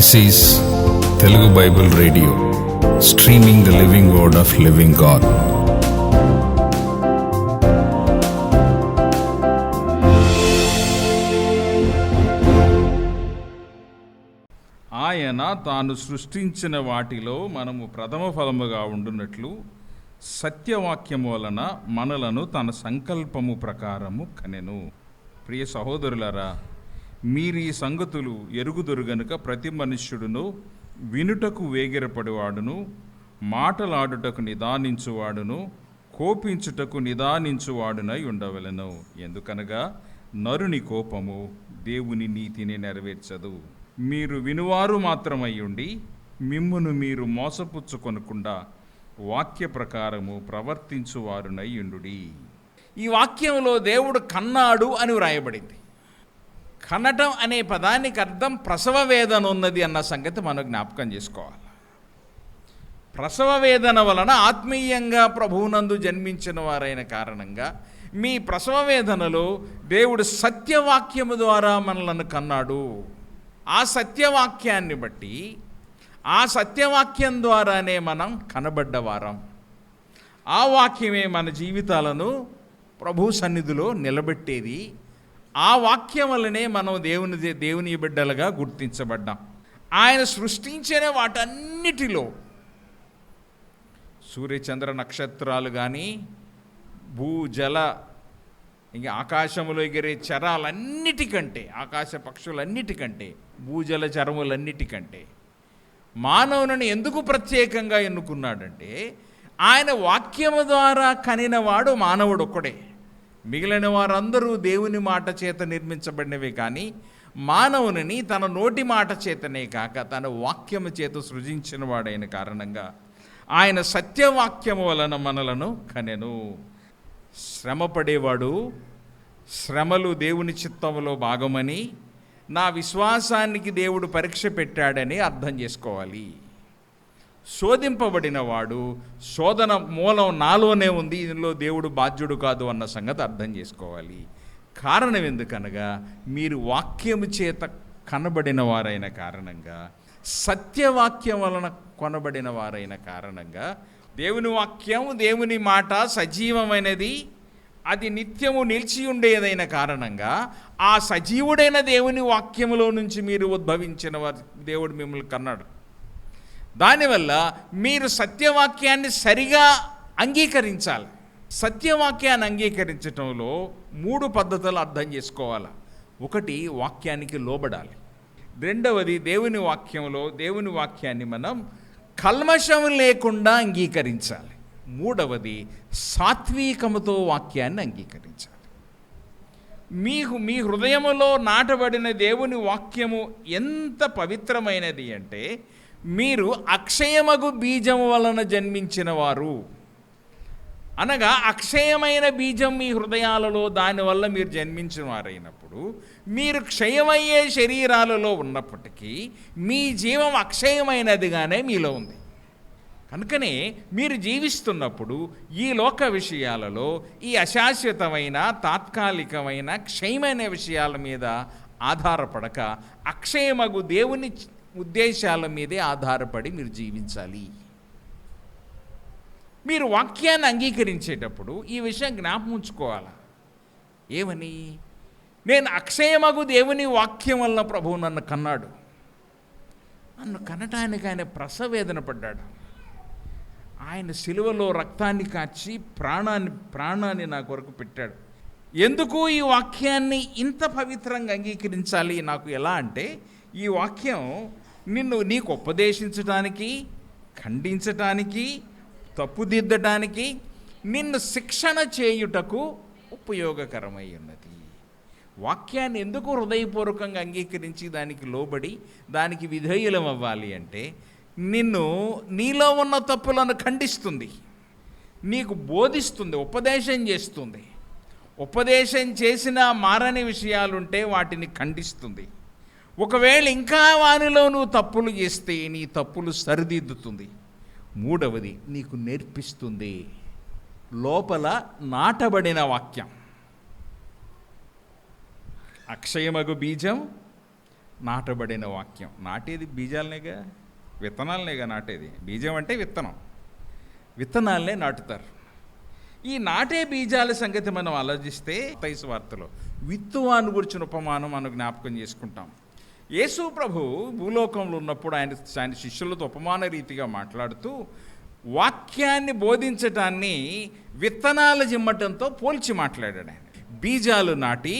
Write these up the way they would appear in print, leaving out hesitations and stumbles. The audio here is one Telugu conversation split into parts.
This is Telugu Bible Radio, streaming the living word of living God. ఆయన తాను సృష్టించిన వాటిలో మనము ప్రథమ ఫలముగా ఉండునట్లు సత్యవాక్యము వలన మనలను తన సంకల్పము ప్రకారము కనెను. ప్రియ సహోదరులారా, మీరు ఈ సంగతులు ఎరుగుదురు గనుక ప్రతి మనుష్యుడును వినుటకు వేగిరపడివాడును, మాటలాడుటకు నిదానించువాడును, కోపించుటకు నిదానించువాడునై ఉండవలెను. ఎందుకనగా నరుని కోపము దేవుని నీతిని నెరవేర్చదు. మీరు వినువారు మాత్రమై ఉండి మిమ్మును మీరు మోసపుచ్చుకొనకుండా వాక్య ప్రకారము ప్రవర్తించువారునై ఉండుడి. ఈ వాక్యంలో దేవుడు కన్నాడు అని వ్రాయబడింది. కనటం అనే పదానికి అర్థం ప్రసవ వేదన ఉన్నది అన్న సంగతి మనం జ్ఞాపకం చేసుకోవాలి. ప్రసవ వేదన వలన ఆత్మీయంగా ప్రభువునందు జన్మించిన వారైన కారణంగా మీ ప్రసవ వేదనలో దేవుడు సత్యవాక్యము ద్వారా మనలను కన్నాడు. ఆ సత్యవాక్యాన్ని బట్టి, ఆ సత్యవాక్యం ద్వారానే మనం కనబడ్డవారం. ఆ వాక్యమే మన జీవితాలను ప్రభు సన్నిధిలో నిలబెట్టేది. ఆ వాక్యం వల్లనే మనం దేవుని బిడ్డలుగా గుర్తించబడ్డాం. ఆయన సృష్టించిన వాటన్నిటిలో సూర్యచంద్ర నక్షత్రాలు కానీ, భూజల ఇంకా ఆకాశంలో ఎగిరే చరాలన్నిటికంటే, ఆకాశ పక్షులన్నిటికంటే, భూజల చరములన్నిటికంటే మానవుని ఎందుకు ప్రత్యేకంగా ఎన్నుకున్నాడంటే, ఆయన వాక్యము ద్వారా కనినవాడు మానవుడు ఒక్కడే. మిగిలిన వారందరూ దేవుని మాట చేత నిర్మించబడినవే కానీ మానవుని తన నోటి మాట చేతనే కాక తన వాక్యము చేత సృజించిన వాడైన కారణంగా ఆయన సత్యవాక్యము వలన మనలను కనెను. శ్రమపడేవాడు శ్రమలు దేవుని చిత్తములో భాగమని, నా విశ్వాసానికి దేవుడు పరీక్ష పెట్టాడని అర్థం చేసుకోవాలి. శోధింపబడిన వాడు శోధన మూలం నాలోనే ఉంది, ఇందులో దేవుడు బాధ్యుడు కాదు అన్న సంగతి అర్థం చేసుకోవాలి. కారణం ఎందుకనగా మీరు వాక్యము చేత కనబడిన వారైన కారణంగా, సత్యవాక్యం వలన కొనబడిన వారైన కారణంగా, దేవుని వాక్యం దేవుని మాట సజీవమైనది, అది నిత్యము నిలిచి ఉండేదైన కారణంగా ఆ సజీవుడైన దేవుని వాక్యములో నుంచి మీరు ఉద్భవించిన వారు దేవుడు మిమ్మల్ని కన్నాడు. దానివల్ల మీరు సత్యవాక్యాన్ని సరిగా అంగీకరించాలి. సత్యవాక్యాన్ని అంగీకరించడంలో 3 పద్ధతులు అర్థం చేసుకోవాలి. 1, వాక్యానికి లోబడాలి. 2వది, దేవుని వాక్యంలో దేవుని వాక్యాన్ని మనం కల్మషం లేకుండా అంగీకరించాలి. 3వది, సాత్వికముతో వాక్యాన్ని అంగీకరించాలి. మీ హృదయములో నాటబడిన దేవుని వాక్యము ఎంత పవిత్రమైనది అంటే, మీరు అక్షయమగు బీజము వలన జన్మించిన వారు. అనగా అక్షయమైన బీజం మీ హృదయాలలో, దానివల్ల మీరు జన్మించిన వారైనప్పుడు మీరు క్షయమయ్యే శరీరాలలో ఉన్నప్పటికీ మీ జీవం అక్షయమైనదిగానే మీలో ఉంది. కనుకనే మీరు జీవిస్తున్నప్పుడు ఈ లోక విషయాలలో, ఈ అశాశ్వతమైన తాత్కాలికమైన క్షయమైన విషయాల మీద ఆధారపడక అక్షయమగు దేవుని ఉద్దేశాల మీదే ఆధారపడి మీరు జీవించాలి. మీరు వాక్యాన్ని అంగీకరించేటప్పుడు ఈ విషయం జ్ఞాపకం ఉంచుకోవాలి. ఏమని? నేను అక్షయమగు దేవుని వాక్యం వల్ల ప్రభువు నన్ను కన్నాడు. నన్ను కనటానికి ఆయన ప్రసవేదన పడ్డాడు. ఆయన సిలువలో రక్తాన్ని కాచి ప్రాణాన్ని నా కొరకు పెట్టాడు. ఎందుకు ఈ వాక్యాన్ని ఇంత పవిత్రంగా అంగీకరించాలి? నాకు ఎలా అంటే, ఈ వాక్యం నీకు ఉపదేశించటానికి, ఖండించటానికి, తప్పుదిద్దటానికి, నిన్ను శిక్షణ చేయుటకు ఉపయోగకరమై ఉన్నది. వాక్యాన్ని ఎందుకు హృదయపూర్వకంగా అంగీకరించి దానికి లోబడి దానికి విధేయులం అవ్వాలి అంటే, నీలో ఉన్న తప్పులను ఖండిస్తుంది, నీకు బోధిస్తుంది, ఉపదేశం చేస్తుంది. ఉపదేశం చేసినా మారని విషయాలుంటే వాటిని ఖండిస్తుంది. ఒకవేళ ఇంకా వానిలో నువ్వు తప్పులు చేస్తే నీ తప్పులు సరిదిద్దుతుంది. 3వది, నీకు నేర్పిస్తుంది. లోపల నాటబడిన వాక్యం, అక్షయమగు బీజం నాటబడిన వాక్యం. నాటేది బీజాలనేగా, విత్తనాలనేగా నాటేది. బీజం అంటే విత్తనం, విత్తనాలనే నాటుతారు. ఈ నాటే బీజాల సంగతి మనం ఆలోచిస్తే మత్తయి సువార్తలో విత్తువాని గురించిన ఉపమానం మనం జ్ఞాపకం చేసుకుంటాం. యేసు ప్రభు భూలోకంలో ఉన్నప్పుడు ఆయన శిష్యులతో ఉపమాన రీతిగా మాట్లాడుతూ వాక్యాన్ని బోధించటాన్ని విత్తనాల జిమ్మటంతో పోల్చి మాట్లాడాడు. ఆయన బీజాలు నాటి,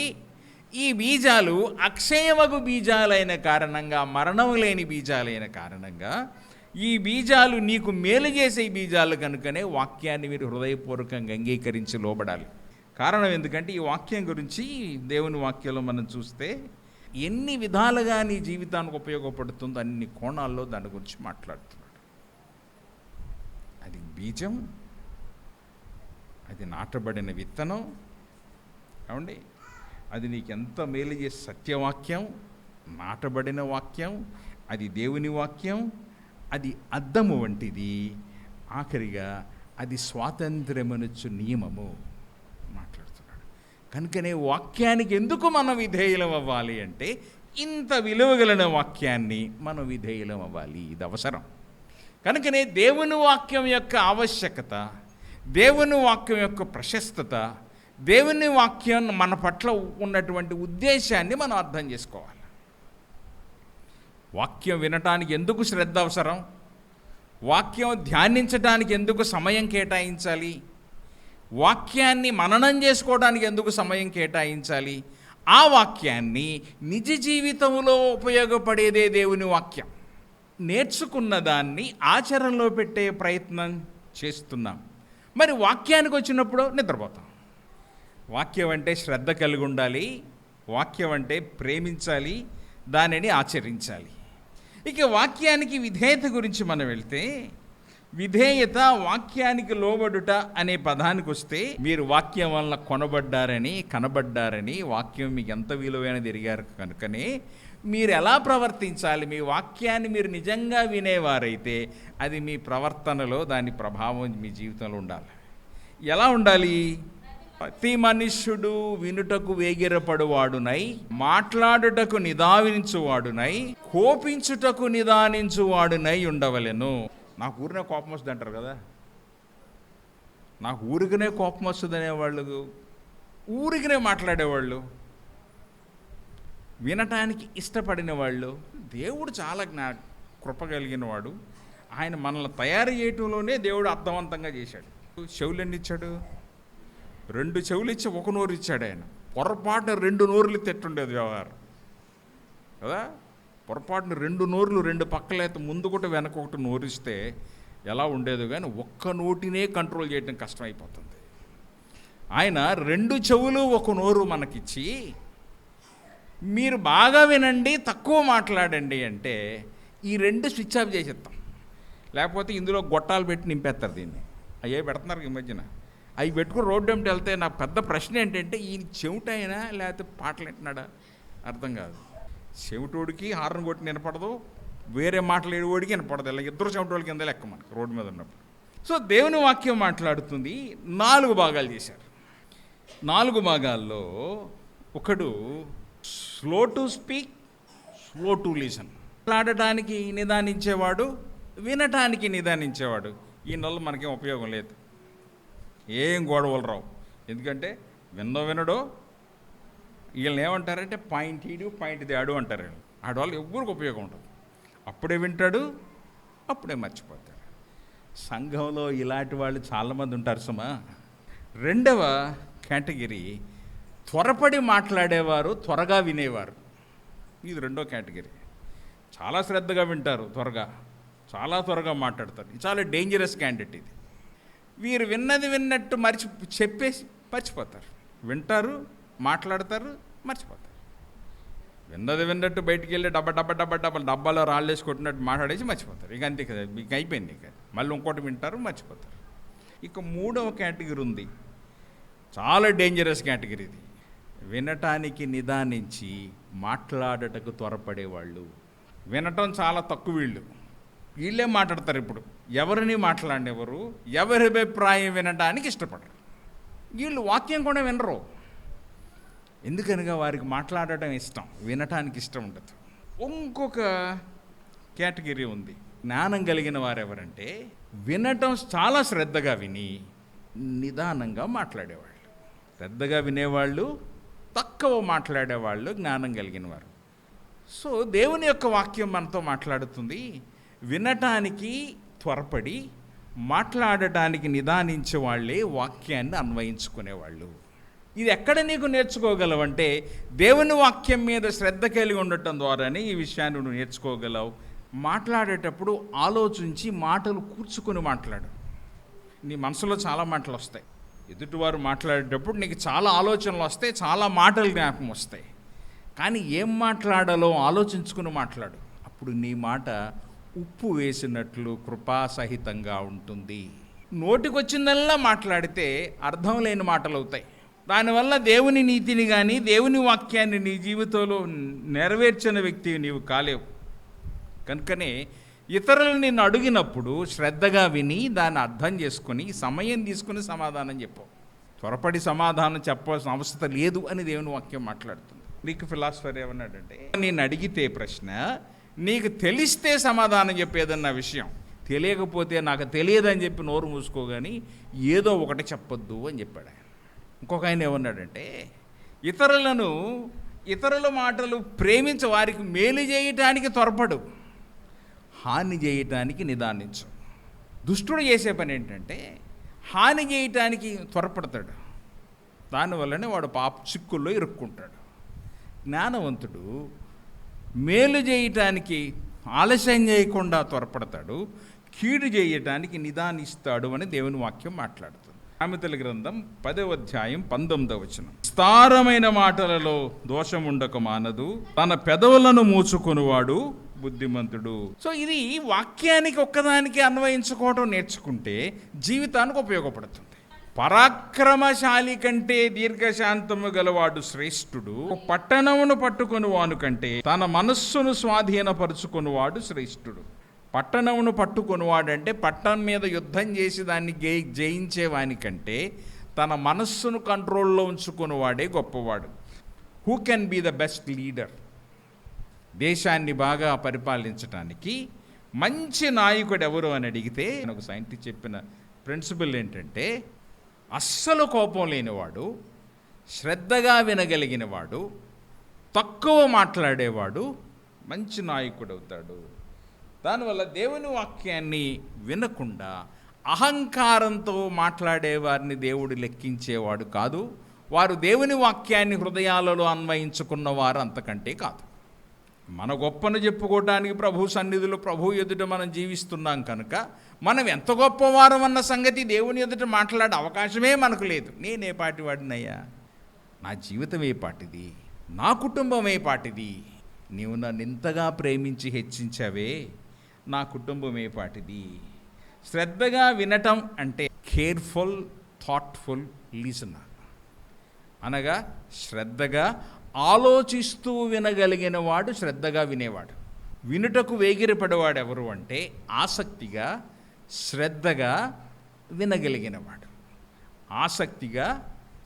ఈ బీజాలు అక్షయమగు బీజాలైన కారణంగా, మరణం లేని బీజాలైన కారణంగా, ఈ బీజాలు నీకు మేలు చేసే బీజాలు కనుకనే వాక్యాన్ని మీరు హృదయపూర్వకంగా అంగీకరించి లోబడాలి. కారణం ఎందుకంటే ఈ వాక్యం గురించి దేవుని వాక్యంలో మనం చూస్తే ఎన్ని విధాలుగా నీ జీవితానికి ఉపయోగపడుతుందో అన్ని కోణాల్లో దాని గురించి మాట్లాడుతున్నాడు. అది బీజం, అది నాటబడిన విత్తనం. ఏమండి, అది నీకు ఎంత మేలు చేసే సత్యవాక్యం, నాటబడిన వాక్యం, అది దేవుని వాక్యం, అది అద్దము వంటిది. ఆఖరిగా అది స్వాతంత్ర్యమనొచ్చు నియమము మాట్లాడుతున్నాడు. కనుకనే వాక్యానికి ఎందుకు మనం విధేయులం అవ్వాలి అంటే, ఇంత విలువగలిగిన వాక్యాన్ని మనం విధేయులం అవ్వాలి, ఇది అవసరం. కనుకనే దేవుని వాక్యం యొక్క ఆవశ్యకత, దేవుని వాక్యం యొక్క ప్రశస్తత, దేవుని వాక్యం మన పట్ల ఉన్నటువంటి ఉద్దేశాన్ని మనం అర్థం చేసుకోవాలి. వాక్యం వినటానికి ఎందుకు శ్రద్ధ అవసరం? వాక్యం ధ్యానించడానికి ఎందుకు సమయం కేటాయించాలి? వాక్యాన్ని మననం చేసుకోవడానికి ఎందుకు సమయం కేటాయించాలి? ఆ వాక్యాన్ని నిజ జీవితంలో ఉపయోగపడేదే దేవుని వాక్యం. నేర్చుకున్న దాన్ని ఆచరణలో పెట్టే ప్రయత్నం చేస్తున్నాం. మరి వాక్యానికి వచ్చినప్పుడు నిద్రపోతాం. వాక్యం అంటే శ్రద్ధ కలిగి ఉండాలి, వాక్యం అంటే ప్రేమించాలి, దానిని ఆచరించాలి. ఇక వాక్యానికి విధేయత గురించి మనం వెళ్తే, విధేయత, వాక్యానికి లోబడుట అనే పదానికి వస్తే, మీరు వాక్యం వల్ల కొనబడ్డారని, కనబడ్డారని, వాక్యం మీకు ఎంత విలువైనది ఎరిగారు కనుకనే మీరు ఎలా ప్రవర్తించాలి. మీ వాక్యాన్ని మీరు నిజంగా వినేవారైతే అది మీ ప్రవర్తనలో దాని ప్రభావం మీ జీవితంలో ఉండాలి. ఎలా ఉండాలి? ప్రతి మనుష్యుడు వినుటకు వేగిరపడువాడునై, మాట్లాడుటకు నిదానించువాడునై, కోపించుటకు నిదానించువాడునై ఉండవలెను. నాకు ఊరినే కోపం వస్తుంది అంటారు కదా, నాకు ఊరికనే కోపం వస్తుంది అనేవాళ్ళు, ఊరికనే మాట్లాడేవాళ్ళు, వినటానికి ఇష్టపడిన వాళ్ళు. దేవుడు చాలా కృప కలిగిన వాడు. ఆయన మనల్ని తయారు చేయటంలోనే దేవుడు అర్థవంతంగా చేశాడు. చెవులు ఎన్ని ఇచ్చాడు? 2 చెవులు ఇచ్చి 1 నోరు ఇచ్చాడు. ఆయన పొరపాటున 2 నోరులు తెట్టుండేది వ్యవహారం కదా. పొరపాటున 2 నోరులు 2 పక్కలైతే ముందు ఒకటి వెనక ఒకటి నోరిస్తే ఎలా ఉండేదో, కానీ ఒక్క నోటినే కంట్రోల్ చేయడం కష్టమైపోతుంది. ఆయన 2 చెవులు 1 నోరు మనకిచ్చి, మీరు బాగా వినండి, తక్కువ మాట్లాడండి అంటే ఈ 2 స్విచ్ ఆఫ్ చేసేస్తాం. లేకపోతే ఇందులో గొట్టాలు పెట్టి నింపేస్తారు. దీన్ని అయ్యే పెడుతున్నారు ఈ మధ్యన. అవి పెట్టుకుని రోడ్డు వెంట వెళ్తే నా పెద్ద ప్రశ్న ఏంటంటే, ఈయన చెవిటైనా లేకపోతే పాటలు వింటున్నాడా అర్థం కాదు. చెవిటోడికి హార్న్ కొట్టి వినపడదు, వేరే మాటలు ఏడువాడికి వినపడదు. ఇలా ఇద్దరు చెవిటోళ్ళకి కింద లెక్క మనకి రోడ్డు మీద ఉన్నప్పుడు. సో దేవుని వాక్యం మాట్లాడుతుంది. 4 భాగాలు చేశారు. 4 భాగాల్లో ఒకడు slow to speak, slow to listen. మాట్లాడటానికి నిదానించేవాడు, వినటానికి నిదానించేవాడు. ఈ నెలలో మనకేం ఉపయోగం లేదు, ఏం గొడవలు రావు. ఎందుకంటే వినడో వీళ్ళని ఏమంటారంటే పాయింట్ ఈడు పాయింట్ తేడు అంటారు. ఆడవాళ్ళు ఎవ్వరికి ఉపయోగం ఉండదు. అప్పుడే వింటాడు, అప్పుడే మర్చిపోతాడు. సంఘంలో ఇలాంటి వాళ్ళు చాలామంది ఉంటారు సుమా. 2వ కేటగిరీ త్వరపడి మాట్లాడేవారు, త్వరగా వినేవారు. ఇది 2వ కేటగిరీ. చాలా శ్రద్ధగా వింటారు, చాలా త్వరగా మాట్లాడతారు. ఇది చాలా డేంజరస్ క్యాండిడేట్ ఇది. వీరు విన్నది విన్నట్టు చెప్పేసి మర్చిపోతారు. వింటారు, మాట్లాడతారు, మర్చిపోతారు. విన్నది విన్నట్టు బయటికి వెళ్ళి డబ్బాలో రాళ్ళేసి కొట్టినట్టు మాట్లాడేసి మర్చిపోతారు. ఇక అంతే కదా, మీకు అయిపోయింది. ఇక మళ్ళీ ఇంకోటి వింటారు, మర్చిపోతారు. ఇక 3వ కేటగిరీ ఉంది, చాలా డేంజరస్ కేటగిరీ ఇది. వినటానికి నిదానించి మాట్లాడటకు త్వరపడేవాళ్ళు. వినటం చాలా తక్కువ. వీళ్ళే మాట్లాడతారు. ఇప్పుడు ఎవరిని మాట్లాడినెవరు, ఎవరి అభిప్రాయం వినడానికి ఇష్టపడరు. వీళ్ళు వాక్యం కూడా వినరు. ఎందుకనగా వారికి మాట్లాడటం ఇష్టం, వినటానికి ఇష్టం ఉండదు. ఇంకొక కేటగిరీ ఉంది. జ్ఞానం కలిగిన వారు ఎవరంటే వినటం చాలా శ్రద్ధగా విని నిదానంగా మాట్లాడేవాళ్ళు. శ్రద్ధగా వినేవాళ్ళు, తక్కువ మాట్లాడేవాళ్ళు జ్ఞానం కలిగిన వారు. సో దేవుని యొక్క వాక్యం మనతో మాట్లాడుతుంది. వినటానికి త్వరపడి మాట్లాడటానికి నిదానించే వాళ్ళే వాక్యాన్ని అన్వయించుకునేవాళ్ళు. ఇది ఎక్కడ నీకు నేర్చుకోగలవంటే దేవుని వాక్యం మీద శ్రద్ధ కలిగి ఉండటం ద్వారానే ఈ విషయాన్ని నువ్వు నేర్చుకోగలవు. మాట్లాడేటప్పుడు ఆలోచించి మాటలు కూర్చుకొని మాట్లాడు. నీ మనసులో చాలా మాటలు వస్తాయి. ఎదుటివారు మాట్లాడేటప్పుడు నీకు చాలా ఆలోచనలు వస్తాయి, చాలా మాటలు జ్ఞాపకం వస్తాయి. కానీ ఏం మాట్లాడాలో ఆలోచించుకుని మాట్లాడు. అప్పుడు నీ మాట ఉప్పు వేసినట్లు కృపాసహితంగా ఉంటుంది. నోటికొచ్చిందల్లా మాట్లాడితే అర్థం లేని మాటలు అవుతాయి. దానివల్ల దేవుని నీతిని కానీ దేవుని వాక్యాన్ని నీ జీవితంలో నెరవేర్చిన వ్యక్తి నీవు కాలేవు. కనుకనే ఇతరులు నిన్ను అడిగినప్పుడు శ్రద్ధగా విని దాన్ని అర్థం చేసుకొని సమయం తీసుకుని సమాధానం చెప్పు. త్వరపడి సమాధానం చెప్పాల్సిన అవసరం లేదు అని దేవుని వాక్యం మాట్లాడుతుంది. గ్రీక్ ఫిలాసఫర్ ఏమన్నాడంటే, నేను అడిగితే ప్రశ్న నీకు తెలిస్తే సమాధానం చెప్పేదన్న విషయం, తెలియకపోతే నాకు తెలియదని చెప్పి నోరు మూసుకోగాని ఏదో ఒకటి చెప్పొద్దు అని చెప్పాడు ఆయన. ఇంకొక ఆయన ఏమన్నాడంటే, ఇతరుల మాటలు ప్రేమించే వారికి మేలు చేయటానికి త్వరపడు, హాని చేయటానికి నిదానించు. దుష్టుడు చేసే పని ఏంటంటే హాని చేయటానికి త్వరపడతాడు. దానివల్లనే వాడు పాప చిక్కుల్లో ఇరుక్కుంటాడు. జ్ఞానవంతుడు మేలు చేయటానికి ఆలస్యం చేయకుండా త్వరపడతాడు, కీడు చేయటానికి నిదానిస్తాడు అని దేవుని వాక్యం మాట్లాడుతుంది. సామెతల గ్రంథం 10వ అధ్యాయం 19వ వచనం, విస్తారమైన మాటలలో దోషం ఉండక మానదు, తన పెదవులను మూచుకొనువాడు బుద్ధిమంతుడు. సో ఇది వాక్యానికి ఒక్కదానికి అన్వయించుకోవడం నేర్చుకుంటే జీవితానికి ఉపయోగపడుతుంది. పరాక్రమశాలి కంటే దీర్ఘశాంతము గలవాడు శ్రేష్ఠుడు, పట్టణమును పట్టుకొనువాను కంటే తన మనస్సును స్వాధీనపరుచుకొనువాడు శ్రేష్ఠుడు. పట్టణమును పట్టుకొనువాడంటే పట్టణం మీద యుద్ధం చేసి దాన్ని జయించేవానికంటే తన మనస్సును కంట్రోల్లో ఉంచుకునేవాడే గొప్పవాడు. Who can be the best leader? దేశాన్ని బాగా పరిపాలించడానికి మంచి నాయకుడు ఎవరు అని అడిగితే ఒక సైంటిస్ట్ చెప్పిన ప్రిన్సిపల్ ఏంటంటే, అస్సలు కోపం లేనివాడు, శ్రద్ధగా వినగలిగినవాడు, తక్కువ మాట్లాడేవాడు మంచి నాయకుడు అవుతాడు. దానివల్ల దేవుని వాక్యాన్ని వినకుండా అహంకారంతో మాట్లాడేవారిని దేవుడు లెక్కించేవాడు కాదు. వారు దేవుని వాక్యాన్ని హృదయాలలో అన్వయించుకున్న వారు అంతకంటే కాదు. మన గొప్పను చెప్పుకోవడానికి ప్రభు సన్నిధిలో ప్రభు ఎదుట మనం జీవిస్తున్నాం కనుక మనం ఎంత గొప్పవారం అన్న సంగతి దేవుని ఎదుట మాట్లాడే అవకాశమే మనకు లేదు. నేనే పాటి వాడినయ్యా, నా జీవితం ఏ పాటిది, నా కుటుంబం ఏ పాటిది, నీవు నన్ను ఇంతగా ప్రేమించి హెచ్చించావే, నా కుటుంబం ఏ పాటిది. శ్రద్ధగా వినటం అంటే కేర్ఫుల్, థాట్ఫుల్ లిసనర్, అనగా శ్రద్ధగా ఆలోచిస్తూ వినగలిగిన వాడు శ్రద్ధగా వినేవాడు. వినుటకు వేగిరపడేవాడు ఎవరు అంటే ఆసక్తిగా శ్రద్ధగా వినగలిగినవాడు. ఆసక్తిగా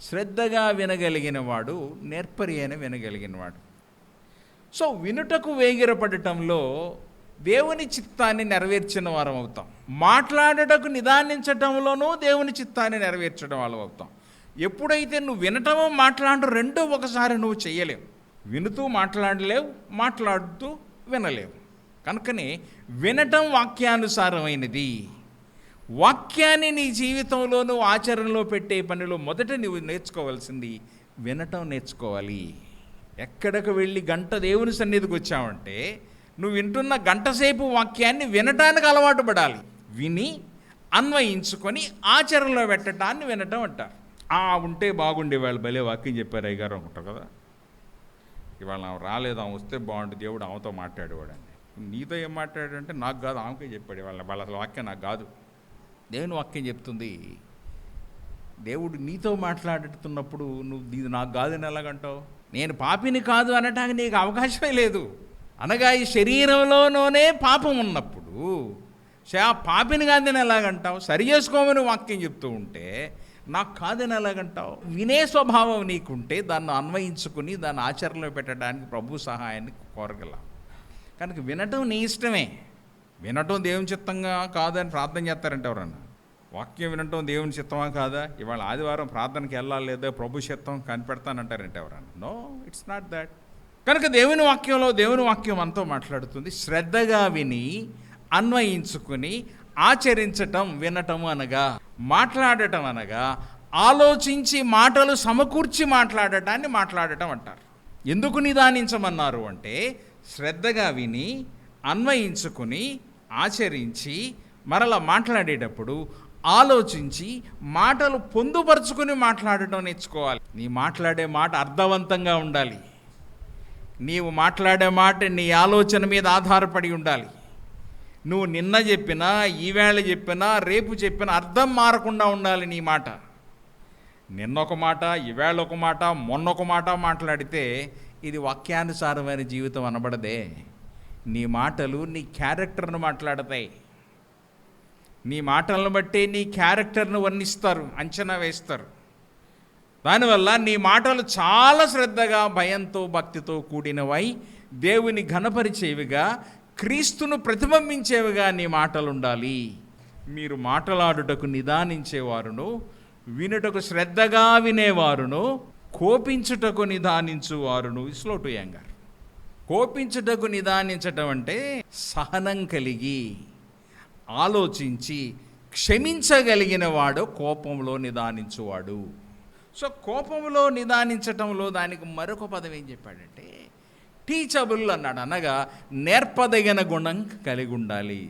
శ్రద్ధగా వినగలిగినవాడు నేర్పరి అయిన వినగలిగినవాడు. సో వినుటకు వేగిరపడటంలో దేవుని చిత్తాన్ని నెరవేర్చిన వారం అవుతాం. మాట్లాడటకు నిదానించటంలోనూ దేవుని చిత్తాన్ని నెరవేర్చడం వాళ్ళం అవుతాం. ఎప్పుడైతే నువ్వు వినటమో మాట్లాడటం రెండూ ఒకసారి నువ్వు చేయలేవు. వినుతూ మాట్లాడలేవు, మాట్లాడుతూ వినలేవు. కనుకనే వినటం వాక్యానుసారమైనది. వాక్యాన్ని నీ జీవితంలో నువ్వు ఆచరణలో పెట్టే పనిలో మొదట నువ్వు నేర్చుకోవాల్సింది వినటం నేర్చుకోవాలి. ఎక్కడికి వెళ్ళి గంట దేవుని సన్నిధికి వచ్చావంటే నువ్వు వింటున్న గంట సేపు వాక్యాన్ని వినటానికి అలవాటు పడాలి. విని అన్వయించుకొని ఆచరణలో పెట్టడాన్ని వినటం అంటారు. ఉంటే బాగుండే వాళ్ళు భలే వాక్యం చెప్పారు అయ్యగారు అనుకుంటారు కదా. ఇవాళ ఆమె రాలేదు, ఆమె వస్తే బాగుంటుంది, దేవుడు ఆమెతో మాట్లాడేవాడని. నీతో ఏం మాట్లాడాడంటే నాకు కాదు, ఆమెకే చెప్పాడు. వాళ్ళ అసలు వాక్యం నాకు కాదు, దేవుని వాక్యం చెప్తుంది. దేవుడు నీతో మాట్లాడుతున్నప్పుడు నువ్వు ఇది నాకు కాదని ఎలాగంటావు? నేను పాపిని కాదు అనటానికి నీకు అవకాశమే లేదు. అనగా ఈ శరీరంలోనే పాపం ఉన్నప్పుడు పాపిని కాదని ఎలాగంటావు? సరి చేసుకోమని వాక్యం చెప్తూ ఉంటే నాకు కాదని ఎలాగంటావు? వినే స్వభావం నీకుంటే దాన్ని అన్వయించుకుని దాన్ని ఆచరణలో పెట్టడానికి ప్రభు సహాయాన్ని కోరగల. కనుక వినటం నీ ఇష్టమే. వినటం దేవుని చిత్తంగా కాదని ప్రార్థన చేస్తారంటే ఎవరన్నా? వాక్యం వినటం దేవుని చిత్తమా కాదా? ఇవాళ ఆదివారం ప్రార్థనకి వెళ్ళాలి లేదా ప్రభు చిత్తం కనిపెడతానంటారంటే ఎవరన్నా? No, it's not that. కనుక దేవుని వాక్యం మనతో మాట్లాడుతుంది. శ్రద్ధగా విని అన్వయించుకుని ఆచరించటం వినటం అనగా, మాట్లాడటం అనగా ఆలోచించి మాటలు సమకూర్చి మాట్లాడటం అంటారు. ఎందుకు నిదానించమన్నారు అంటే, శ్రద్ధగా విని అన్వయించుకుని ఆచరించి మరలా మాట్లాడేటప్పుడు ఆలోచించి మాటలు పొందుపరుచుకుని మాట్లాడటం నేర్చుకోవాలి. నీ మాట్లాడే మాట అర్థవంతంగా ఉండాలి. నీవు మాట్లాడే మాట నీ ఆలోచన మీద ఆధారపడి ఉండాలి. నువ్వు నిన్న చెప్పినా, ఈవేళ చెప్పినా, రేపు చెప్పినా అర్థం మారకుండా ఉండాలి నీ మాట. నిన్న ఒక మాట, ఈవేళ ఒక మాట, మొన్న ఒక మాట మాట్లాడితే ఇది వాక్యానుసారమైన జీవితం అనబడదే. నీ మాటలు నీ క్యారెక్టర్ను మాట్లాడతాయి. నీ మాటలను బట్టి నీ క్యారెక్టర్ను వర్ణిస్తారు, అంచనా వేస్తారు. దానివల్ల నీ మాటలు చాలా శ్రద్ధగా, భయంతో, భక్తితో కూడినవై దేవుని ఘనపరిచేవిగా, క్రీస్తును ప్రతిబింబించేవిగా నీ మాటలు ఉండాలి. మీరు మాట్లాడుటకు నిదానించేవారును, వినుటకు శ్రద్ధగా వినేవారును, కోపించుటకు నిదానించువారును. Slow to anger. కోపించుటకు నిదానించటం అంటే సహనం కలిగి ఆలోచించి క్షమించగలిగిన వాడు కోపంలో నిదానించువాడు. సో కోపంలో నిదానించటంలో దానికి మరొక పదం ఏం చెప్పాడంటే టీచబుల్ అన్నాడు. అనగా నేర్పదగిన గుణం కలిగి ఉండాలి.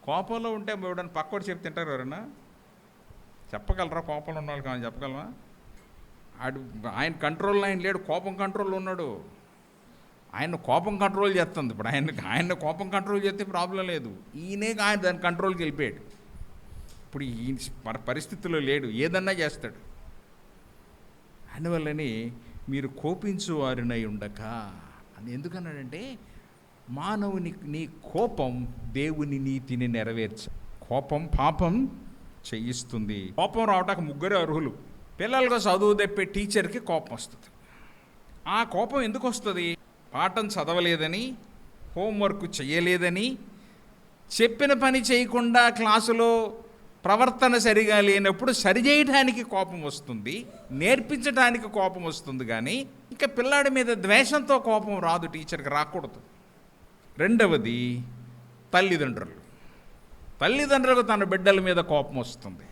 కోపంలో ఉంటే ఎవడన్నా పక్కోడు చెప్తుంటారు ఎవరన్నా? చెప్పగలరా? కోపంలో ఉన్న వాళ్ళు కానీ చెప్పగలరా? ఆయన కంట్రోల్లో ఆయన లేడు, కోపం కంట్రోల్లో ఉన్నాడు. ఆయన కోపం కంట్రోల్ చేస్తుంది. ఇప్పుడు ఆయన కోపం కంట్రోల్ చేస్తే ప్రాబ్లం లేదు. ఆయన దాని కంట్రోల్కి వెళ్ళిపోయాడు. ఇప్పుడు ఈయన పరిస్థితుల్లో లేడు, ఏదన్నా చేస్తాడు. అందువల్లనే మీరు కోపించువారినై ఉండక అని ఎందుకన్నాడంటే, మానవుని నీ కోపం దేవుని నీతిని నెరవేర్చ. కోపం పాపం చేయిస్తుంది. కోపం రావటానికి ముగ్గురే అర్హులు. పిల్లలకు చదువు తెప్పే టీచర్కి కోపం వస్తుంది. ఆ కోపం ఎందుకు వస్తుంది? పాఠం చదవలేదని, హోంవర్క్ చేయలేదని, చెప్పిన పని చేయకుండా క్లాసులో ప్రవర్తన సరిగా లేనప్పుడు సరిచేయడానికి కోపం వస్తుంది, నేర్పించడానికి కోపం వస్తుంది. కానీ ఇంకా పిల్లాడి మీద ద్వేషంతో కోపం రాదు, టీచర్కి రాకూడదు. రెండవది తల్లిదండ్రులకు తన బిడ్డల మీద కోపం వస్తుంది.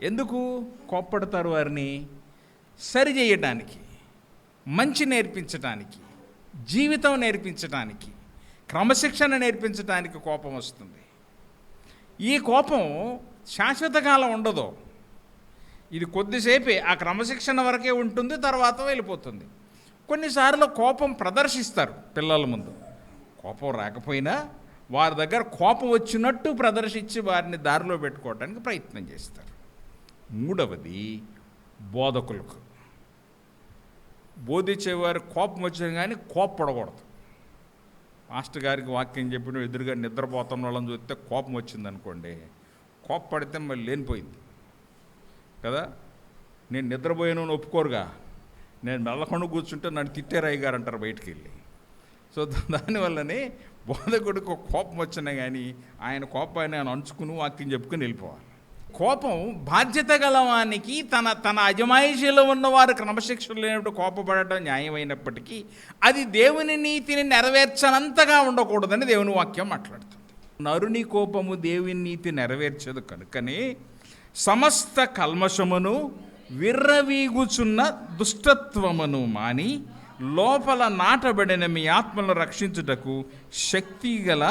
ఎందుకు కోప్పడతారు? వారిని సరిచేయడానికి, మంచి నేర్పించడానికి, జీవితం నేర్పించడానికి, క్రమశిక్షణ నేర్పించడానికి కోపం వస్తుంది. ఈ కోపం శాశ్వత కాలం ఉండదు. ఇది కొద్దిసేపే, ఆ క్రమశిక్షణ వరకే ఉంటుంది, తర్వాత వెళ్ళిపోతుంది. కొన్నిసార్లు కోపం ప్రదర్శిస్తారు పిల్లల ముందు. కోపం రాకపోయినా వారి దగ్గర కోపం వచ్చినట్టు ప్రదర్శించి వారిని దారిలో పెట్టుకోవడానికి ప్రయత్నం చేస్తారు. మూడవది బోధకులకు. బోధించేవారు కోపం వచ్చిన కానీ కోప్పడకూడదు. మాస్టర్ గారికి వాక్యం చెప్పిన ఎదురుగా నిద్రపోతున్న వాళ్ళని చూస్తే కోపం వచ్చిందనుకోండి, కోప్పడితే మళ్ళీ లేనిపోయింది కదా. నేను నిద్రపోయాను అని ఒప్పుకోరుగా, నేను మెల్లకుండా కూర్చుంటే నన్ను తిట్టారయ్య గారు అంటారు బయటికి వెళ్ళి. సో దానివల్లనే బోధకుడికి కోపం వచ్చినా కానీ ఆయన కోపాన్ని ఆయన అంచుకుని వాక్యం చెప్పుకుని వెళ్ళిపోవాలి. కోపం బాధ్యత గలవానికి, తన అజమాయిషీలో ఉన్నవారు క్రమశిక్షణ లేనప్పుడు కోపపడటం న్యాయమైనప్పటికీ అది దేవుని నీతిని నెరవేర్చనంతగా ఉండకూడదని దేవుని వాక్యం మాట్లాడుతుంది. నరుని కోపము దేవుని నీతి నెరవేర్చదు కనుకనే సమస్త కల్మషమును విర్రవీగుచున్న దుష్టత్వమును మాని లోపల నాటబడిన మీ ఆత్మలను రక్షించుటకు శక్తిగల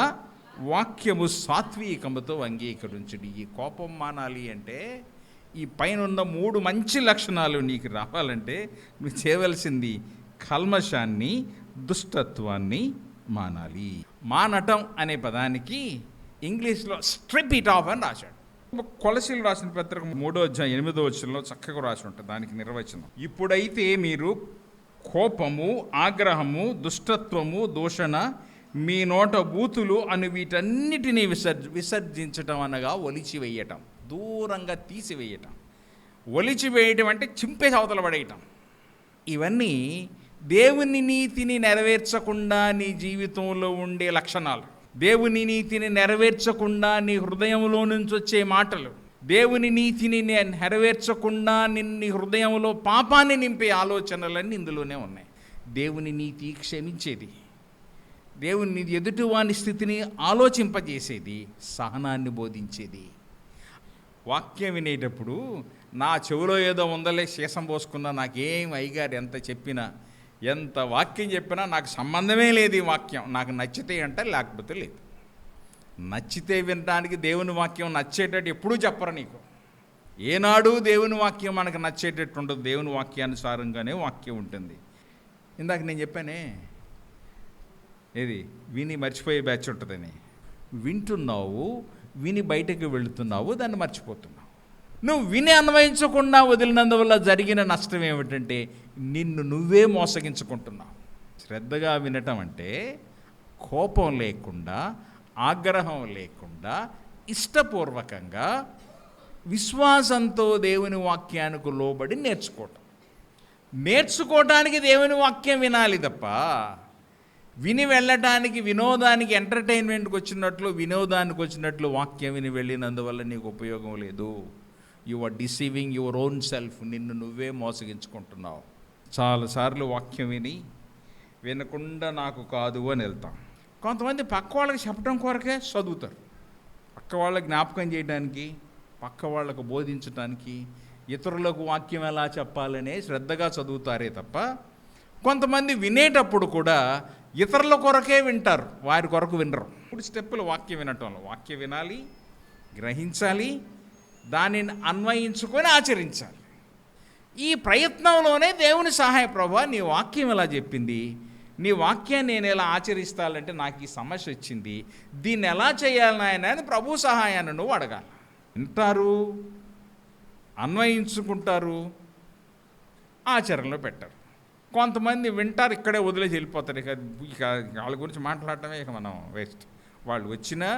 వాక్యము సాత్వికముతో అంగీకరించుడి. ఈ కోపం మానాలి అంటే, ఈ పైన ఉన్న 3 మంచి లక్షణాలు నీకు రావాలంటే నువ్వు చేయవలసింది కల్మషాన్ని, దుష్టత్వాన్ని మానాలి. మానటం అనే పదానికి ఇంగ్లీష్లో స్ట్రిప్ ఇట్ ఆఫ్ అని రాశాడు. కొలసీలు రాసిన పత్రిక 3వ అధ్యాయం 8వ వచనంలో చక్కగా రాసి ఉంటుంది దానికి నిర్వచనం. ఇప్పుడైతే మీరు కోపము, ఆగ్రహము, దుష్టత్వము, దూషణ, మీ నోట బూతులు అని వీటన్నిటినీ విసర్జించటం అనగా ఒలిచివేయటం, దూరంగా తీసివేయటం. ఒలిచివేయటం అంటే చింపేసి అవతల పడేయటం. ఇవన్నీ దేవుని నీతిని నెరవేర్చకుండా నీ జీవితంలో ఉండే లక్షణాలు, దేవుని నీతిని నెరవేర్చకుండా నీ హృదయంలో నుంచి వచ్చే మాటలు, దేవుని నీతిని నెరవేర్చకుండా నీ హృదయంలో పాపాన్ని నింపే ఆలోచనలన్నీ ఇందులోనే ఉన్నాయి. దేవుని నీతి క్షమించేది, దేవుని ఎదుటివాని స్థితిని ఆలోచింపజేసేది, సహనాన్ని బోధించేది. వాక్యం వినేటప్పుడు నా చెవిలో ఏదో ఉందలే శేషం పోసుకున్నా, నాకేం అయ్యగారు ఎంత చెప్పినా, ఎంత వాక్యం చెప్పినా నాకు సంబంధమే లేదు ఈ వాక్యం, నాకు నచ్చితే అంటే లేకపోతే లేదు. నచ్చితే వినడానికి దేవుని వాక్యం నచ్చేటట్టు ఎప్పుడూ చెప్పరు నీకు. ఏనాడు దేవుని వాక్యం మనకు నచ్చేటట్టు ఉండదు. దేవుని వాక్యానుసారంగానే వాక్యం ఉంటుంది. ఇందాక నేను చెప్పానే, ఏది విని మర్చిపోయే బ్యాచ్ ఉంటుందని. వింటున్నావు, విని బయటకు వెళుతున్నావు, దాన్ని మర్చిపోతున్నావు. నువ్వు విని అన్వయించకుండా వదిలినందువల్ల జరిగిన నష్టం ఏమిటంటే నిన్ను నువ్వే మోసగించుకుంటున్నావు. శ్రద్ధగా వినటం అంటే కోపం లేకుండా, ఆగ్రహం లేకుండా, ఇష్టపూర్వకంగా విశ్వాసంతో దేవుని వాక్యానికి లోబడి నేర్చుకోవటానికి దేవుని వాక్యం వినాలి తప్ప విని వెళ్ళటానికి, వినోదానికి, ఎంటర్టైన్మెంట్కి వచ్చినట్లు, వినోదానికి వచ్చినట్లు వాక్యం విని వెళ్ళినందువల్ల నీకు ఉపయోగం లేదు. You are deceiving your own self. నిన్ను నువ్వే మోసగించుకుంటున్నావు. చాలాసార్లు వాక్యం వినకుండా నాకు కాదు అని వెళ్తాం. కొంతమంది పక్క వాళ్ళకి చెప్పడం కొరకే చదువుతారు. పక్క వాళ్ళకి జ్ఞాపకం చేయడానికి, పక్క వాళ్ళకు బోధించడానికి, ఇతరులకు వాక్యం ఎలా చెప్పాలనే శ్రద్ధగా చదువుతారే తప్ప కొంతమంది వినేటప్పుడు కూడా ఇతరుల కొరకే వింటారు, వారి కొరకు వినరు. ఇప్పుడు స్టెప్పులు వాక్యం వినటంలో, వాక్యం వినాలి, గ్రహించాలి, దానిని అన్వయించుకొని ఆచరించాలి. ఈ ప్రయత్నంలోనే దేవుని సహాయ ప్రభువా నీ వాక్యం ఎలా చెప్పింది, నీ వాక్యాన్ని నేను ఎలా ఆచరిస్తానంటే నాకు ఈ సమస్య వచ్చింది, దీన్ని ఎలా చేయాలి నాయన అని ప్రభు సహాయాన్ని నువ్వు అడగాలి. వింటారు, అన్వయించుకుంటారు, ఆచరణలో పెట్టారు. కొంతమంది వింటారు, ఇక్కడే వదిలేసి వెళ్ళిపోతారు. ఇక వాళ్ళ గురించి మాట్లాడటమే ఇక మనం వేస్ట్. వాళ్ళు వచ్చినా,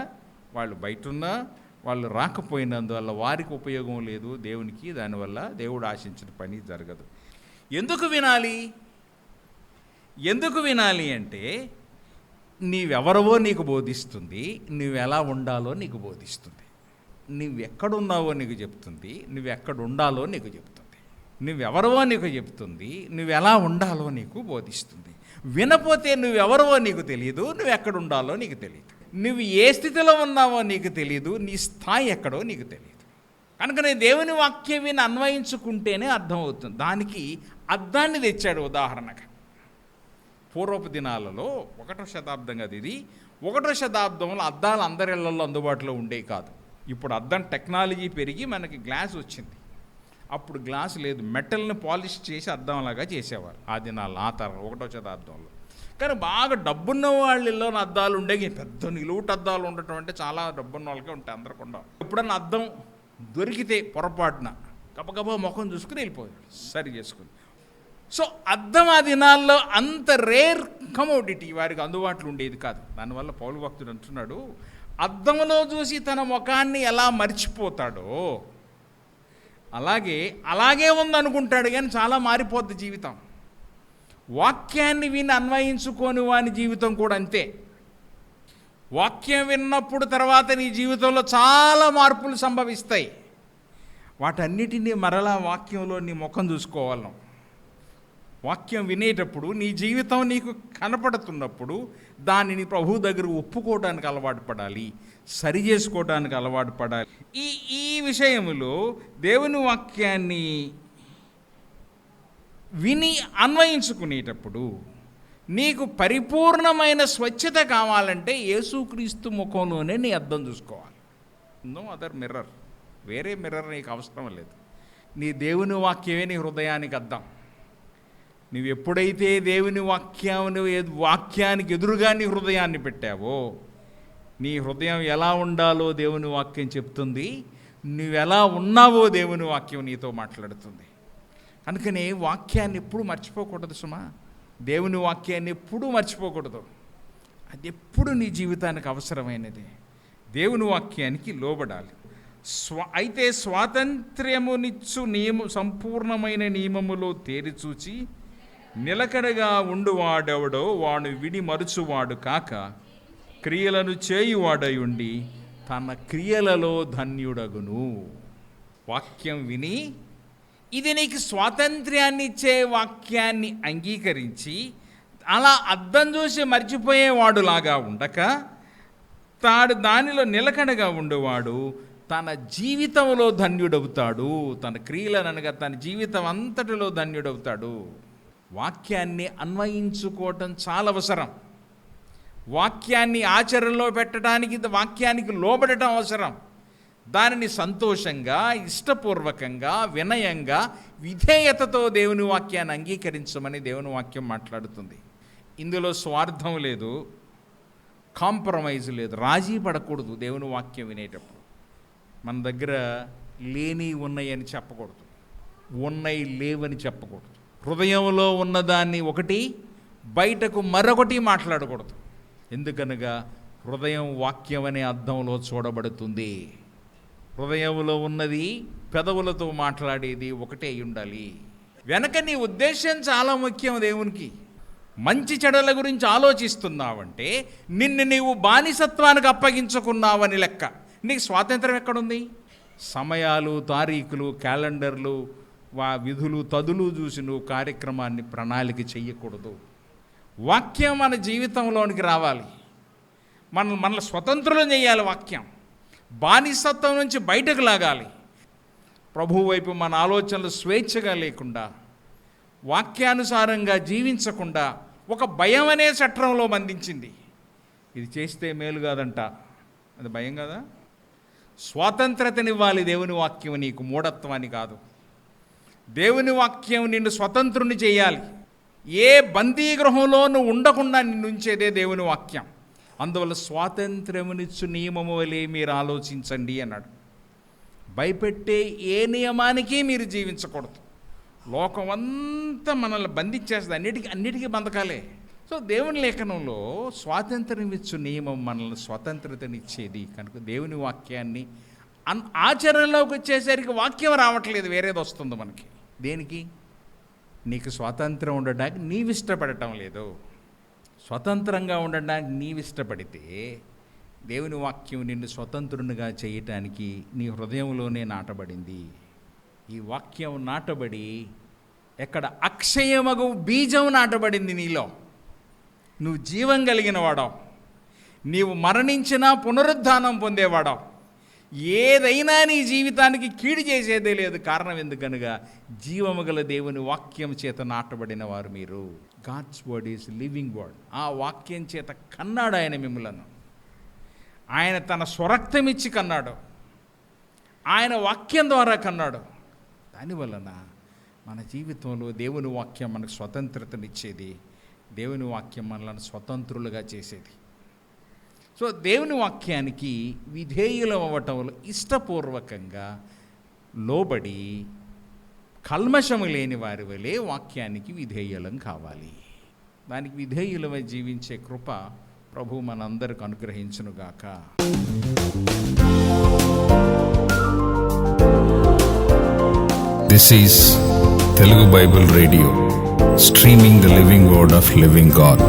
వాళ్ళు బయట ఉన్నా, వాళ్ళు రాకపోయినందువల్ల వారికి ఉపయోగం లేదు దేవునికి. దానివల్ల దేవుడు ఆశించిన పని జరగదు. ఎందుకు వినాలి అంటే నీవెవరవో నీకు బోధిస్తుంది, నువ్వెలా ఉండాలో నీకు బోధిస్తుంది, నువ్వెక్కడున్నావో నీకు చెప్తుంది, నువ్వెక్కడ ఉండాలో నీకు చెప్తుంది, నువ్వెవరవో నీకు చెప్తుంది, నువ్వెలా ఉండాలో నీకు బోధిస్తుంది. వినపోతే నువ్వెవరవో నీకు తెలియదు, నువ్వెక్కడ ఉండాలో నీకు తెలియదు, నువ్వు ఏ స్థితిలో ఉన్నావో నీకు తెలియదు, నీ స్థాయి ఎక్కడో నీకు తెలియదు. కనుక దేవుని వాక్యం విని అన్వయించుకుంటేనే అర్థమవుతుంది. దానికి అద్దాన్ని తెచ్చాడు. ఉదాహరణగా పూర్వపు దినాలలో 1వ శతాబ్దం కదా ఇది. 1వ శతాబ్దంలో అద్దాలు అందరి ఇళ్లలో అందుబాటులో ఉండేవి కాదు. ఇప్పుడు అద్దం టెక్నాలజీ పెరిగి మనకి గ్లాస్ వచ్చింది. అప్పుడు గ్లాస్ లేదు, మెటల్ని పాలిష్ చేసి అద్దంలాగా చేసేవారు ఆ దినాల్లో, ఆ తరం 1వ శతాబ్దంలో. కానీ బాగా డబ్బున్న వాళ్ళలో అద్దాలు ఉండేవి, పెద్ద నిలువుట అద్దాలు ఉండటం అంటే చాలా డబ్బున్న వాళ్ళకే ఉంటాయి, అందరికి ఉండవు. ఎప్పుడన్నా అద్దం దొరికితే పొరపాటున గబగబా ముఖం చూసుకుని వెళ్ళిపోయాడు, సరి చేసుకుని. సో అద్దం ఆ దినాల్లో అంత రేర్ కమోడిటీ వారికి అందుబాటులో ఉండేది కాదు. దానివల్ల పౌలు భక్తుడు అంటున్నాడు, అద్దంలో చూసి తన ముఖాన్ని ఎలా మర్చిపోతాడో అలాగే ఉందనుకుంటాడు, కానీ చాలా మారిపోద్ది జీవితం. వాక్యాన్ని విని అన్వయించుకొని వాని జీవితం కూడా అంతే. వాక్యం విన్నప్పుడు తర్వాత నీ జీవితంలో చాలా మార్పులు సంభవిస్తాయి. వాటన్నిటినీ మరలా వాక్యంలో నీ ముఖం చూసుకోవాలి. వాక్యం వినేటప్పుడు నీ జీవితం నీకు కనపడుతున్నప్పుడు దానిని ప్రభు దగ్గర ఒప్పుకోవడానికి అలవాటు పడాలి, సరి చేసుకోవడానికి అలవాటు పడాలి. ఈ విషయంలో దేవుని వాక్యాన్ని విని అన్వయించుకునేటప్పుడు నీకు పరిపూర్ణమైన స్వచ్ఛత కావాలంటే యేసుక్రీస్తు ముఖంలోనే నీ అద్దం చూసుకోవాలి. నో అదర్ మిర్రర్, వేరే మిర్రర్ నీకు అవసరం లేదు. నీ దేవుని వాక్యమే నీ హృదయానికి అద్దం. నువ్వు ఎప్పుడైతే దేవుని వాక్యానికి ఎదురుగా నీ హృదయాన్ని పెట్టావో, నీ హృదయం ఎలా ఉండాలో దేవుని వాక్యం చెప్తుంది, నువ్వెలా ఉన్నావో దేవుని వాక్యం నీతో మాట్లాడుతుంది. అందుకని వాక్యాన్ని ఎప్పుడు మర్చిపోకూడదు సుమా. దేవుని వాక్యాన్ని ఎప్పుడూ మర్చిపోకూడదు. అది ఎప్పుడు నీ జీవితానికి అవసరమైనది. దేవుని వాక్యానికి లోబడాలి. అయితే స్వాతంత్ర్యమునిచ్చు సంపూర్ణమైన నియమములో తేరిచూచి నిలకడగా ఉండువాడెవడో వాడు విడి మరుచువాడు కాక క్రియలను చేయువాడై ఉండి తన క్రియలలో ధన్యుడగును. వాక్యం విని ఇది నీకు స్వాతంత్ర్యాన్ని ఇచ్చే వాక్యాన్ని అంగీకరించి అలా అద్దం చూసి మర్చిపోయేవాడులాగా ఉండక తాడు దానిలో నిలకడగా ఉండేవాడు తన జీవితంలో ధన్యుడవుతాడు. తన క్రియలను అనగా తన జీవితం అంతటిలో ధన్యుడవుతాడు. వాక్యాన్ని అన్వయించుకోవటం చాలా అవసరం. వాక్యాన్ని ఆచరణలో పెట్టడానికి, వాక్యానికి లోబడటం అవసరం. దానిని సంతోషంగా, ఇష్టపూర్వకంగా, వినయంగా, విధేయతతో దేవుని వాక్యాన్ని అంగీకరించమని దేవుని వాక్యం మాట్లాడుతుంది. ఇందులో స్వార్థం లేదు, కాంప్రమైజ్ లేదు, రాజీ పడకూడదు. దేవుని వాక్యం వినేటప్పుడు మన దగ్గర లేని ఉన్నాయని చెప్పకూడదు, ఉన్నాయి లేవని చెప్పకూడదు. హృదయంలో ఉన్నదాన్ని ఒకటి, బయటకు మరొకటి మాట్లాడకూడదు. ఎందుకనగా హృదయం వాక్యం అనే అర్థంలో చూడబడుతుంది. హృదయంలో ఉన్నది పెదవులతో మాట్లాడేది ఒకటే అయి ఉండాలి. వెనక నీ ఉద్దేశం చాలా ముఖ్యం. దేవునికి మంచి చెడల గురించి ఆలోచిస్తున్నావంటే నిన్ను నీవు బానిసత్వానికి అప్పగించుకున్నావని లెక్క. నీకు స్వాతంత్రం ఎక్కడుంది? సమయాలు, తారీఖులు, క్యాలెండర్లు, విధులు, తదులు చూసి నువ్వు కార్యక్రమాన్ని ప్రణాళిక చెయ్యకూడదు. వాక్యం మన జీవితంలోనికి రావాలి. మనల్ని స్వతంత్రం చేయాలి. వాక్యం బానిసత్వం నుంచి బయటకు లాగాలి. ప్రభువు వైపు మన ఆలోచనలు స్వేచ్ఛగా లేకుండా, వాక్యానుసారంగా జీవించకుండా ఒక భయం అనే చట్రంలో బంధించింది. ఇది చేస్తే మేలు కాదంట, అది భయం కదా. స్వాతంత్రతనివ్వాలి దేవుని వాక్యం నీకు, మూఢత్వాన్ని కాదు. దేవుని వాక్యం నిన్ను స్వతంత్రుని చేయాలి. ఏ బందీ గృహంలో నువ్వు ఉండకుండా నిన్ను ఉంచేదే దేవుని వాక్యం. అందువల్ల స్వాతంత్ర్యమునిచ్చు నియమము వలె మీరు ఆలోచించండి అన్నాడు. భయపెట్టే ఏ నియమానికి మీరు జీవించకూడదు. లోకం అంతా మనల్ని బంధించేస్తుంది, అన్నిటికీ బంధకాలే. సో దేవుని లేఖనంలో స్వాతంత్ర్యం ఇచ్చు నియమం మనల్ని స్వతంత్రతనిచ్చేది కనుక దేవుని వాక్యాన్ని ఆచరణలోకి వచ్చేసరికి వాక్యం రావట్లేదు, వేరేది వస్తుంది మనకి. దేనికి? నీకు స్వాతంత్రం ఉండడానికి నీవు ఇష్టపడటం లేదు. స్వతంత్రంగా ఉండడానికి నీవు ఇష్టపడితే దేవుని వాక్యం నిన్ను స్వతంత్రునిగా చేయటానికి నీ హృదయంలోనే నాటబడింది. ఈ వాక్యం నాటబడి ఎక్కడ అక్షయమగు బీజం నాటబడింది నీలో. నువ్వు జీవం కలిగిన వాడావు, నీవు మరణించినా పునరుద్ధానం పొందేవాడావు. ఏదైనా నీ జీవితానికి కీడు చేసేదే లేదు. కారణం ఎందుకనగా జీవము గల దేవుని వాక్యం చేత నాటబడిన వారు మీరు. God's word is living word. ఆ వాక్యం చేత కన్నాడు ఆయన మిమ్ములను. ఆయన తన స్వరక్తం ఇచ్చి కన్నాడు, ఆయన వాక్యం ద్వారా కన్నాడు. దానివలన మన జీవితంలో దేవుని వాక్యం మనకు స్వతంత్రతనిచ్చేది, దేవుని వాక్యం మనల్ని స్వతంత్రులుగా చేసేది. సో దేవుని వాక్యానికి విధేయులం అవ్వటంలో ఇష్టపూర్వకంగా లోబడి కల్మషము లేని వారి వలె వాక్యానికి విధేయులం కావాలి. దానికి విధేయులమై జీవించే కృప ప్రభు మనందరికి అనుగ్రహించునుగాక. This is Telugu Bible Radio, streaming the living word of living God.